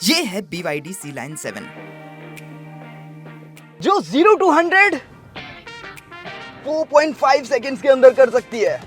ये है BYD C Line 7 जो 0 to 100 4.5 सेकंड्स के अंदर कर सकती है।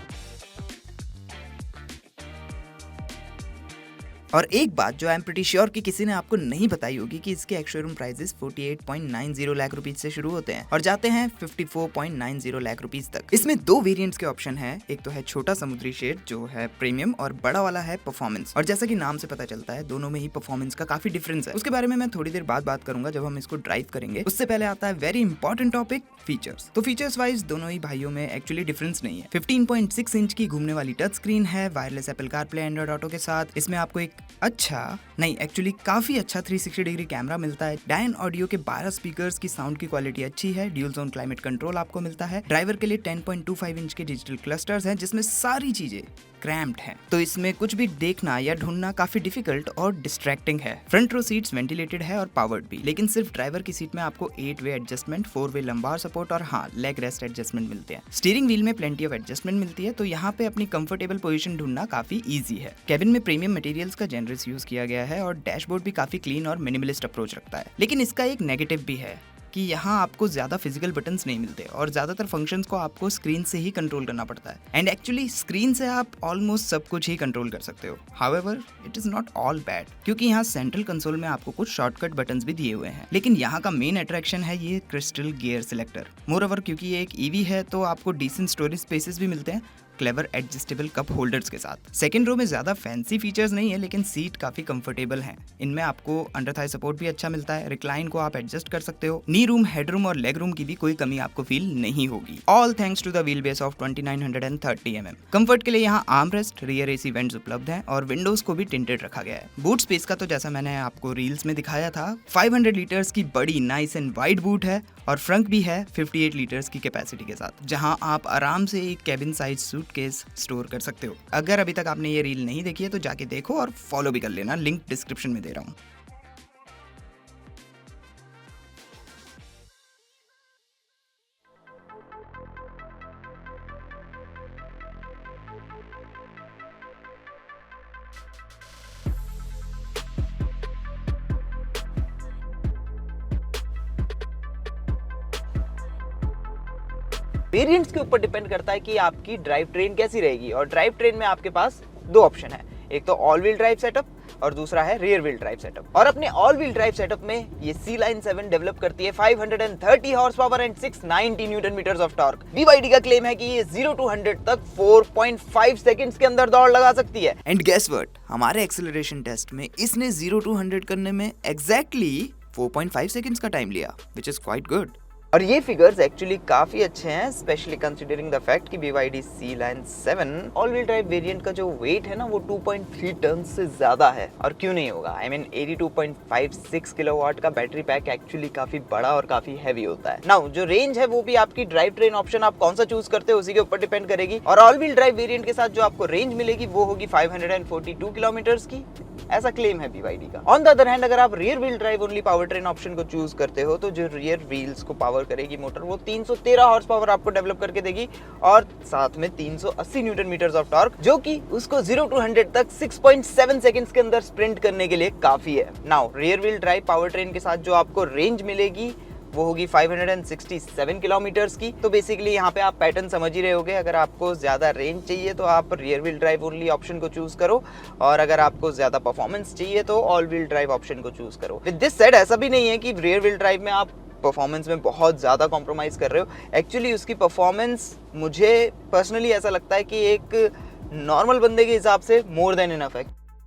और एक बात जो आई एम प्रीटी श्योर कि किसी ने आपको नहीं बताई होगी कि इसके ex showroom prices 48.90 lakh rupees से शुरू होते हैं और जाते हैं 54.90 लाख रुपीज तक। इसमें दो वेरिएंट्स के ऑप्शन है, एक तो है छोटा समुद्री शेड जो है प्रीमियम और बड़ा वाला है परफॉर्मेंस। और जैसा कि नाम से पता चलता है दोनों में ही परफॉर्मेंस का काफी डिफरेंस है। उसके बारे में मैं थोड़ी देर बाद बात करूंगा जब हम इसको ड्राइव करेंगे। उससे पहले आता है वेरी इंपॉर्टेंट टॉपिक, फीचर्स। तो फीचर्स वाइज दोनों ही भाइयों में एक्चुअली डिफरेंस नहीं है। 15.6 इंच की घूमने वाली टच स्क्रीन है, wireless Apple CarPlay Android auto के साथ। इसमें आपको एक एक्चुअली काफी अच्छा 360 डिग्री कैमरा मिलता है। डायन ऑडियो के 12 स्पीकर्स की साउंड की क्वालिटी अच्छी है। ड्यूल जोन क्लाइमेट कंट्रोल आपको मिलता है। ड्राइवर के लिए 10.25 इंच के डिजिटल क्लस्टर्स हैं जिसमें सारी चीजें क्रैम्प्ड हैं, तो इसमें कुछ भी देखना या ढूंढना काफी डिफिकल्ट और डिस्ट्रैक्टिंग है। फ्रंट रो सीट्स वेंटिलेटेड है और पावर्ड भी, लेकिन सिर्फ ड्राइवर की सीट में आपको 8 वे एडजस्टमेंट, 4 वे लंबार सपोर्ट और लेग रेस्ट एडजस्टमेंट मिलते हैं। स्टीयरिंग व्हील में प्लेंटी ऑफ एडजस्टमेंट मिलती है, तो यहाँ पे अपनी कंफर्टेबल पोजीशन ढूंढना काफी ईजी है। केबिन में प्रीमियम मटेरियल्स का जेनरस यूज किया गया है और डैशबोर्ड भी काफी क्लीन और मिनिमलिस्ट अप्रोच रखता है। लेकिन इसका एक नेगेटिव भी है कि यहाँ आपको ज्यादा फिजिकल बटन्स नहीं मिलते और ज्यादातर फंक्शंस को आपको स्क्रीन से ही कंट्रोल करना पड़ता है। एंड एक्चुअली स्क्रीन से आप ऑलमोस्ट सब कुछ ही कंट्रोल कर सकते हो। However it is not all bad, क्योंकि यहाँ सेंट्रल कंसोल में आपको कुछ शॉर्टकट बटन्स भी दिए हुए हैं। लेकिन यहाँ का मेन अट्रैक्शन है ये क्रिस्टल गियर सिलेक्टर। मोरओवर क्योंकि ये एक ईवी है तो आपको डिसेंट स्टोरेज स्पेसेस भी मिलते हैं क्लेवर एडजस्टेबल कप होल्डर्स के साथ। सेकंड रो में ज्यादा फैंसी फीचर्स नहीं है, लेकिन सीट काफी कंफर्टेबल हैं। इनमें आपको अंडर थाई सपोर्ट भी अच्छा मिलता है। रिक्लाइन को आप एडजस्ट कर सकते हो। नी रूम, हेड रूम और लेग रूम की भी कोई कमी आपको फील नहीं होगी। All thanks to the wheel base of 2930 mm। Comfort के लिए यहाँ arm rest, rear AC vents उपलब्ध हैं और विंडोज को भी टिंटेड रखा गया है। बूट स्पेस का तो जैसा मैंने आपको रील्स में दिखाया था, 500 लीटर्स की बड़ी नाइस एंड वाइड बूट है और फ्रंट भी है 58 लीटर्स की कैपेसिटी के साथ, जहां आप आराम से एक कैबिन साइज सूटकेस स्टोर कर सकते हो। अगर अभी तक आपने ये रील नहीं देखी है तो जाके देखो और फॉलो भी कर लेना, लिंक डिस्क्रिप्शन में दे रहा हूँ। वेरिएंट्स के ऊपर डिपेंड करता है कि आपकी ड्राइव ट्रेन कैसी रहेगी। और ड्राइव ट्रेन में आपके पास दो ऑप्शन है, एक तो ऑल व्हील ड्राइव सेटअप और दूसरा है रियर व्हील ड्राइव सेटअप। और अपने ऑल व्हील ड्राइव सेटअप में ये C Line 7 डेवलप करती है 530 horse power and 690 newton metres of torque. BYD का क्लेम है कि ये 0 to 100 तक 4.5 सेकंड्स के अंदर दौड़ लगा सकती है। एंड गेस व्हाट, हमारे एक्सेलरेशन टेस्ट में इसने 0 to 100 करने में एग्जैक्टली 4.5 सेकंड्स का टाइम लिया, व्हिच इज क्वाइट गुड। और ये फिगर्स एक्चुअली काफी अच्छे हैं, स्पेशली कंसीडरिंग द फैक्ट कि BYD C Line 7 all wheel drive variant का जो वेट है ना वो 2.3 टन से ज्यादा है। और क्यों नहीं होगा, आई मीन 82.56 किलोवाट का बैटरी पैक एक्चुअली काफी बड़ा और काफी हैवी होता है। नाउ जो रेंज है वो भी आपकी ड्राइव ट्रेन ऑप्शन आप कौन सा चूज करते हो उसी के ऊपर डिपेंड करेगी। और ऑल व्हील ड्राइव वेरिएंट के साथ जो आपको रेंज मिलेगी वो होगी 542 किलोमीटर्स की, ऐसा क्लेम है BYD का। ऑन द अदर हैंड अगर आप rear wheel drive only power train option को चूज करते हो तो जो रियर व्हील्स को पावर करेगी मोटर वो 313 हॉर्स पावर आपको डेवलप करके देगी और साथ में 380 न्यूटन मीटर्स ऑफ टॉर्क, जो कि उसको 0 to 100 तक 6.7 सेकंड्स के अंदर स्प्रिंट करने के लिए काफी है। Now rear wheel drive power train के साथ जो आपको रेंज मिलेगी वो होगी 567 किलोमीटर्स की। तो बेसिकली यहाँ पे आप पैटर्न समझ ही रहे होगे, अगर आपको ज्यादा रेंज चाहिए तो आप rear wheel drive only option को चूज करो और अगर आपको ज्यादा परफॉर्मेंस चाहिए तो ऑल व्हील ड्राइव ऑप्शन को चूज करो। विद दिस सेड, ऐसा भी नहीं है कि रियर व्हील ड्राइव में आप परफॉर्मेंस में बहुत ज्यादा कॉम्प्रोमाइज कर रहे हो। एक्चुअली उसकी परफॉर्मेंस मुझे पर्सनली ऐसा लगता है कि एक नॉर्मल बंदे के हिसाब से मोर देन इनफ है।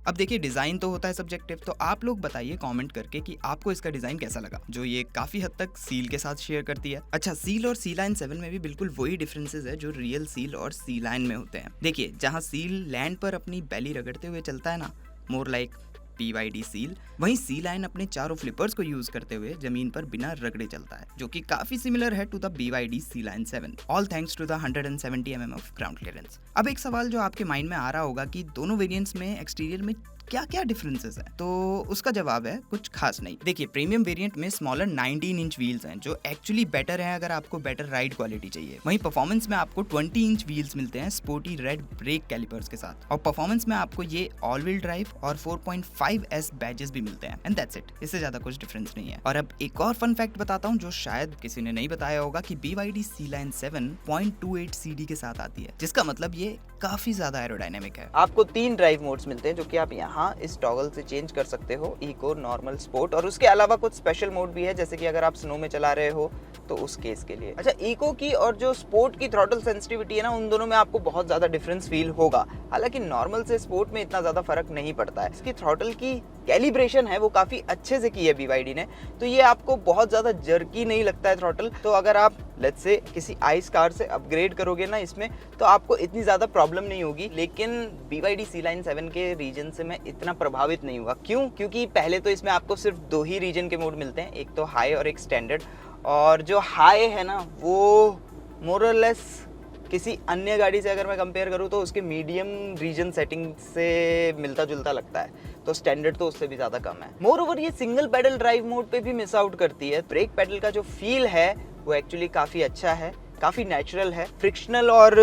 अब देखिए, डिजाइन तो होता है सब्जेक्टिव, तो आप लोग बताइए कमेंट करके कि आपको इसका डिजाइन कैसा लगा, जो ये काफी हद तक सील के साथ शेयर करती है। अच्छा, सील और C Line 7 में भी बिल्कुल वही डिफरेंसेस है जो रियल सील और C Line में होते हैं। देखिए, जहाँ सील लैंड पर अपनी बैली रगड़ते हुए चलता है ना, मोर लाइक BYD सील, वहीं C Line अपने चारों फ्लिपर्स को यूज करते हुए जमीन पर बिना रगड़े चलता है, जो कि काफी सिमिलर है to the BYD C Line 7, all thanks to the 170 mm ऑफ ग्राउंड क्लियरेंस। अब एक सवाल जो आपके माइंड में आ रहा होगा कि दोनों वेरिएंट्स में एक्सटीरियर में क्या क्या डिफरेंसेस है? तो उसका जवाब है कुछ खास नहीं। देखिए, प्रीमियम वेरिएंट में स्मॉलर 19 इंच व्हील्स हैं जो एक्चुअली बेटर है अगर आपको बेटर राइड क्वालिटी चाहिए। वहीं परफॉर्मेंस में आपको 20 इंच व्हील्स मिलते हैं स्पोर्टी रेड ब्रेक कैलिपर्स के साथ, और परफॉर्मेंस में आपको ये ऑल व्हील ड्राइव और 4.5S बैजेस भी मिलते हैं, एंड दैट्स इट। इससे ज्यादा कुछ डिफरेंस नहीं है। और अब एक और फन फैक्ट बताता हूँ जो शायद किसी ने नहीं बताया होगा कि BYD C-Line 7 0.28 CD के साथ आती है, जिसका मतलब ये काफी ज्यादा एरोडायनेमिक है। आपको 3 ड्राइव मोड्स मिलते हैं जो कि आप यहाँ इस टॉगल से चेंज कर सकते हो, इको, नॉर्मल, स्पोर्ट, और उसके अलावा कुछ स्पेशल मोड भी है जैसे कि अगर आप स्नो में चला रहे हो तो उस केस के लिए। अच्छा, इको की और जो स्पोर्ट की थ्रॉटल सेंसिटिविटी है ना, उन दोनों में आपको बहुत ज्यादा डिफरेंस फील होगा। हालांकि नॉर्मल से स्पोर्ट में इतना ज्यादा फर्क नहीं पड़ता है। इसकी थ्रॉटल की कैलिब्रेशन है वो काफी अच्छे से की है BYD ने, तो ये आपको बहुत ज्यादा जर्की नहीं लगता है थ्रॉटल। तो अगर आप लेट्स से किसी आइस कार से अपग्रेड करोगे ना इसमें, तो आपको इतनी ज्यादा प्रॉब्लम नहीं होगी। लेकिन BYD C-Line 7 के रीजन से मैं इतना प्रभावित नहीं हुआ। क्यों? क्योंकि पहले तो इसमें आपको सिर्फ 2 ही रीजन के मोड मिलते हैं, एक तो हाई और एक स्टैंडर्ड। और जो हाई है ना वो मोर और लेस किसी अन्य गाड़ी से अगर मैं कंपेयर करूँ तो उसके मीडियम रीजन सेटिंग से मिलता जुलता लगता है, तो स्टैंडर्ड तो उससे भी ज़्यादा कम है। मोर ओवर ये सिंगल पेडल ड्राइव मोड पे भी मिस आउट करती है। ब्रेक पेडल का जो फील है वो एक्चुअली काफ़ी अच्छा है, काफ़ी नेचुरल है। फ्रिक्शनल और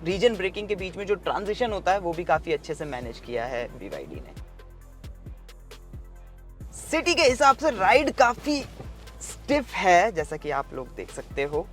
रीजन ब्रेकिंग के बीच में जो ट्रांजिशन होता है वो भी काफ़ी अच्छे से मैनेज किया है BYD ने। सिटी के हिसाब से राइड काफ़ी स्टिफ है, जैसा कि आप लोग देख सकते हो।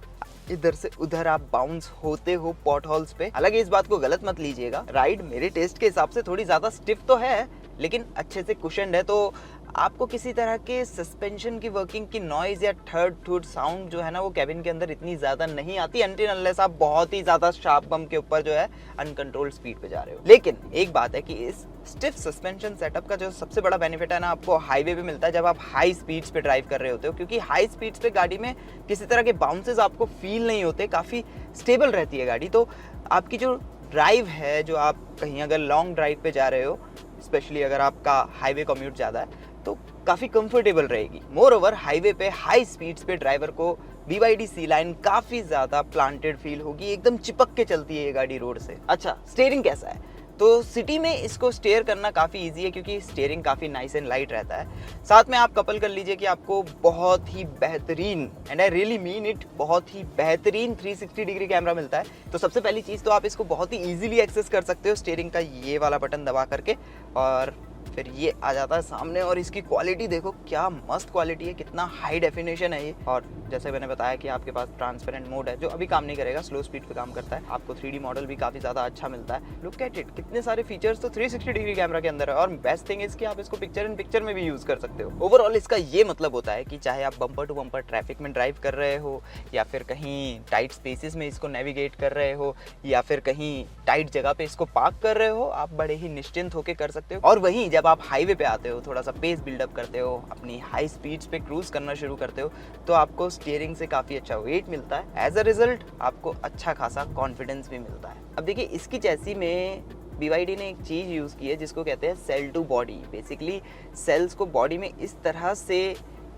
इधर से उधर आप बाउंस होते हो पॉट होल्स पे। हालांकि इस बात को गलत मत लीजिएगा, राइड मेरे टेस्ट के हिसाब से थोड़ी ज्यादा स्टिफ तो है, लेकिन अच्छे से कुशन्ड है, तो आपको किसी तरह के सस्पेंशन की वर्किंग की नॉइज या थर्ड थुड साउंड जो है ना वो कैबिन के अंदर इतनी ज्यादा नहीं आती, अनटिल अनलेस आप बहुत ही ज्यादा शार्प बम्प के ऊपर जो है अनकंट्रोल्ड स्पीड पे जा रहे हो। लेकिन एक बात है कि इस स्टिफ सस्पेंशन सेटअप का जो सबसे बड़ा बेनिफिट है ना आपको हाईवे पे मिलता है जब आप हाई स्पीड्स पे ड्राइव कर रहे होते हो, क्योंकि हाई स्पीड्स पे गाड़ी में किसी तरह के बाउंसेस आपको फील नहीं होते, काफ़ी स्टेबल रहती है गाड़ी। तो आपकी जो ड्राइव है, जो आप कहीं अगर लॉन्ग ड्राइव पे जा रहे हो, स्पेशली अगर आपका हाईवे कम्यूट ज़्यादा है, तो काफ़ी कंफर्टेबल रहेगी। मोर ओवर हाईवे पे हाई स्पीड्स पे ड्राइवर को BYD C-Line काफ़ी ज़्यादा प्लांटेड फील होगी, एकदम चिपक के चलती है ये गाड़ी रोड से। अच्छा, स्टीयरिंग कैसा है? तो सिटी में इसको स्टेयर करना काफ़ी इजी है क्योंकि स्टीयरिंग काफ़ी नाइस एंड लाइट रहता है। साथ में आप कपल कर लीजिए कि आपको बहुत ही बेहतरीन, and I really mean it, बहुत ही बेहतरीन 360 डिग्री कैमरा मिलता है। तो सबसे पहली चीज़ तो आप इसको बहुत ही ईजिली एक्सेस कर सकते हो स्टीयरिंग का ये वाला बटन दबा करके, और फिर ये आ जाता है सामने। और इसकी क्वालिटी देखो, क्या मस्त क्वालिटी है, कितना हाई डेफिनेशन है ये। और जैसे मैंने बताया कि आपके पास ट्रांसपेरेंट मोड है जो अभी काम नहीं करेगा, स्लो स्पीड पे काम करता है। आपको 3D मॉडल भी काफ़ी ज़्यादा अच्छा मिलता है। लुक एट इट, कितने सारे फीचर्स तो 360 डिग्री कैमरा के अंदर है। और बेस्ट थिंग इज कि आप इसको पिक्चर इन पिक्चर में भी यूज़ कर सकते हो। ओवरऑल इसका ये मतलब होता है कि चाहे आप बम्पर टू बम्पर ट्रैफिक में ड्राइव कर रहे हो, या फिर कहीं टाइट स्पेसेस में इसको नेविगेट कर रहे हो, या फिर कहीं टाइट जगह पे इसको पार्क कर रहे हो, आप बड़े ही निश्चिंत होकर कर सकते हो। और वहीं जब आप हाईवे पे आते हो, थोड़ा सा पेस बिल्डअप करते हो, अपनी हाई स्पीड्स पे क्रूज करना शुरू करते हो, तो आपको स्टीयरिंग से काफ़ी अच्छा वेट मिलता है। एज अ रिजल्ट आपको अच्छा खासा कॉन्फिडेंस भी मिलता है। अब देखिए, इसकी चैसी में BYD ने एक चीज़ यूज़ की है जिसको कहते हैं cell to body. Basically cells को बॉडी में इस तरह से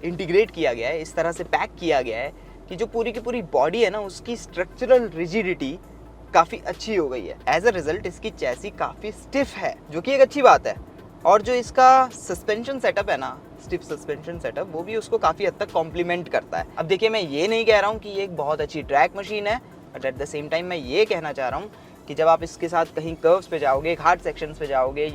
इंटीग्रेट किया गया है, इस तरह से पैक किया गया है कि जो पूरी की पूरी बॉडी है ना उसकी स्ट्रक्चरल रिजिडिटी काफ़ी अच्छी हो गई है। एज अ रिजल्ट इसकी चैसी काफ़ी स्टिफ है, जो कि एक अच्छी बात है। और जो इसका सस्पेंशन सेटअप है ना, स्टिफ सस्पेंशन सेटअप, वो भी उसको काफ़ी हद तक कॉम्प्लीमेंट करता है। अब देखिए, मैं ये नहीं कह रहा हूँ कि ये एक बहुत अच्छी ट्रैक मशीन है, but at the same time मैं ये कहना चाह रहा हूँ कि जब आप इसके साथ कहीं कर्व्स पे जाओगे, घाट सेक्शंस पे जाओगे,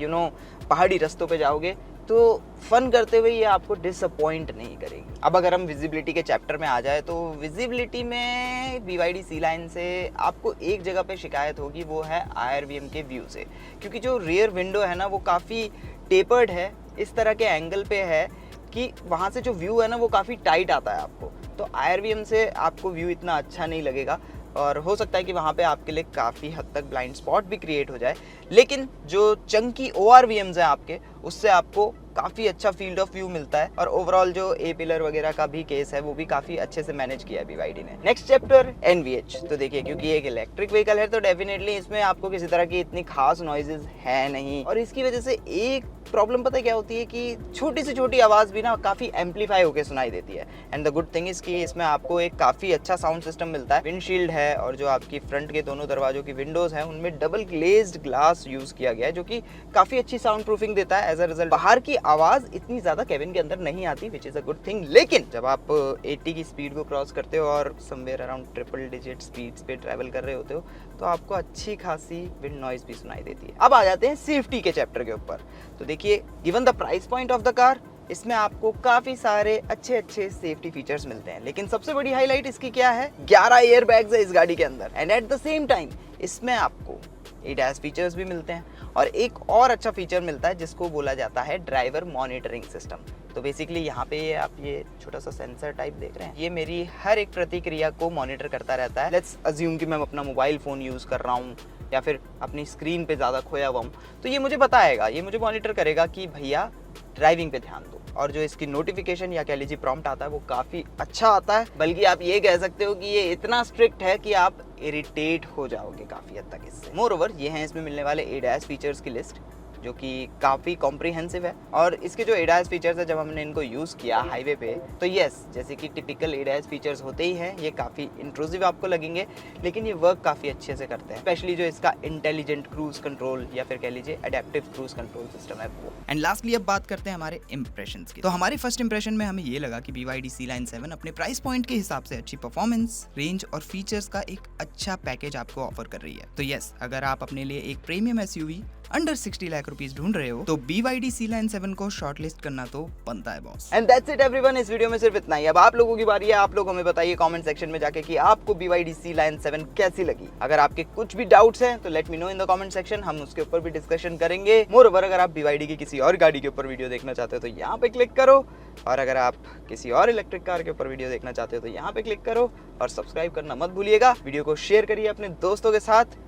पहाड़ी रास्तों पे जाओगे, तो फन करते हुए ये आपको डिसअपॉइंट नहीं करेगी। अब अगर हम विजिबिलिटी के चैप्टर में आ जाए, तो विजिबिलिटी में BYD C-Line से आपको एक जगह पे शिकायत होगी, वो है IRVM के व्यू से। क्योंकि जो रियर विंडो है ना वो काफ़ी टेपर्ड है, इस तरह के एंगल पे है कि वहाँ से जो व्यू है ना वो काफ़ी टाइट आता है आपको। तो IRVM से आपको व्यू इतना अच्छा नहीं लगेगा, और हो सकता है कि वहाँ पे आपके लिए काफ़ी हद तक ब्लाइंड स्पॉट भी क्रिएट हो जाए। लेकिन जो चंकी ORVMs हैं आपके, उससे आपको काफ़ी अच्छा फील्ड ऑफ व्यू मिलता है। और ओवरऑल जो ए पिलर वगैरह का भी केस है वो भी काफ़ी अच्छे से मैनेज किया है BYD ने। Next chapter NVH। तो देखिए, क्योंकि एक इलेक्ट्रिक व्हीकल है तो डेफिनेटली इसमें आपको किसी तरह की इतनी खास नॉइजेस है नहीं, और इसकी वजह से एक प्रॉब्लम पता है क्या होती है कि छोटी से छोटी आवाज़ भी ना काफ़ी एम्पलीफाई होकर सुनाई देती है। And the good thing is कि इसमें आपको एक काफ़ी अच्छा साउंड सिस्टम मिलता है। विंडशील्ड है और जो आपकी फ्रंट के दोनों दरवाजों की विंडोज़ हैं उनमें डबल ग्लेज्ड ग्लास यूज़ किया गया है, जो कि काफ़ी अच्छी साउंड प्रूफिंग देता है। एज अ रिजल्ट बाहर की आवाज़ इतनी ज़्यादा केबिन के अंदर नहीं आती, which is a good thing. लेकिन जब आप 80 की स्पीड को क्रॉस करते हो और somewhere around triple digit speeds पे ट्रैवल कर रहे होते हो तो आपको अच्छी खासी विंड नॉइज़ भी सुनाई देती है। अब आ जाते हैं सेफ्टी के चैप्टर के ऊपर। तो देखिए, given the price point of the car, इसमें आपको काफ़ी सारे अच्छे सेफ्टी फीचर्स मिलते हैं। लेकिन सबसे बड़ी हाईलाइट इसकी क्या है, 11 एयर बैग्स है इस गाड़ी के अंदर। And at the same time इसमें आपको ADAS फीचर्स भी मिलते हैं और एक और अच्छा फीचर मिलता है जिसको बोला जाता है ड्राइवर मॉनिटरिंग सिस्टम। तो बेसिकली यहाँ पे आप ये छोटा सा सेंसर टाइप देख रहे हैं, ये मेरी हर एक प्रतिक्रिया को मॉनिटर करता रहता है। लेट्स अज्यूम कि मैं अपना मोबाइल फ़ोन यूज़ कर रहा हूँ या फिर अपनी स्क्रीन पे ज़्यादा खोया हुआ हूँ, तो ये मुझे बताएगा, ये मुझे मॉनिटर करेगा कि भैया ड्राइविंग पे ध्यान दो। और जो इसकी नोटिफिकेशन या कह लीजिए प्रॉम्प्ट आता है वो काफ़ी अच्छा आता है, बल्कि आप ये कह सकते हो कि ये इतना स्ट्रिक्ट है कि आप इरिटेट हो जाओगे काफ़ी हद तक इससे। मोर ओवर ये हैं इसमें मिलने वाले ADAS फीचर्स की लिस्ट, जो कि काफ़ी कॉम्प्रिहेंसिव है। और इसके जो ADAS फीचर्स है, जब हमने इनको यूज़ किया हाईवे पे, तो यस, जैसे कि टिपिकल ADAS फीचर्स होते ही हैं, ये काफ़ी इंट्रूसिव आपको लगेंगे, लेकिन ये वर्क काफ़ी अच्छे से करते हैं। स्पेशली जो इसका इंटेलिजेंट क्रूज कंट्रोल या फिर कह लीजिए एडेप्टिव क्रूज कंट्रोल सिस्टम है वो। एंड लास्टली अब बात करते हैं हमारे इंप्रेशंस की। तो हमारे फर्स्ट इंप्रेशन में हमें ये लगा कि BYD C-Line 7 अपने प्राइस पॉइंट के हिसाब से अच्छी परफॉर्मेंस, रेंज और फीचर्स का एक अच्छा पैकेज आपको ऑफर कर रही है। तो यस, अगर आप अपने लिए एक premium SUV under 60 lakh rupees ढूंढ रहे हो तो BYD C-Line 7 को शॉर्टलिस्ट करना तो बनता है boss. And that's it everyone, इस वीडियो में सिर्फ इतना ही। अब आप लोगों की बारी है, आप लोग हमें बताइए कमेंट सेक्शन में जाके कि आपको BYD C-Line 7 कैसी लगी। अगर आपके कुछ भी डाउट्स हैं तो let me know in the comment section, हम उसके ऊपर भी डिस्कशन करेंगे। मोर ओवर, अगर आप BYD की किसी और गाड़ी के ऊपर वीडियो देखना चाहते हो तो यहाँ पे क्लिक करो, और अगर आप किसी और इलेक्ट्रिक कार के ऊपर वीडियो देखना चाहते हो तो यहाँ पे क्लिक करो, और सब्सक्राइब करना मत भूलिएगा। वीडियो को शेयर करिए अपने दोस्तों के साथ,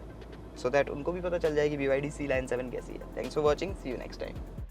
so that उनको भी पता चल जाएगी BYD C-Line 7 कैसी है। Thanks for watching, see you next time.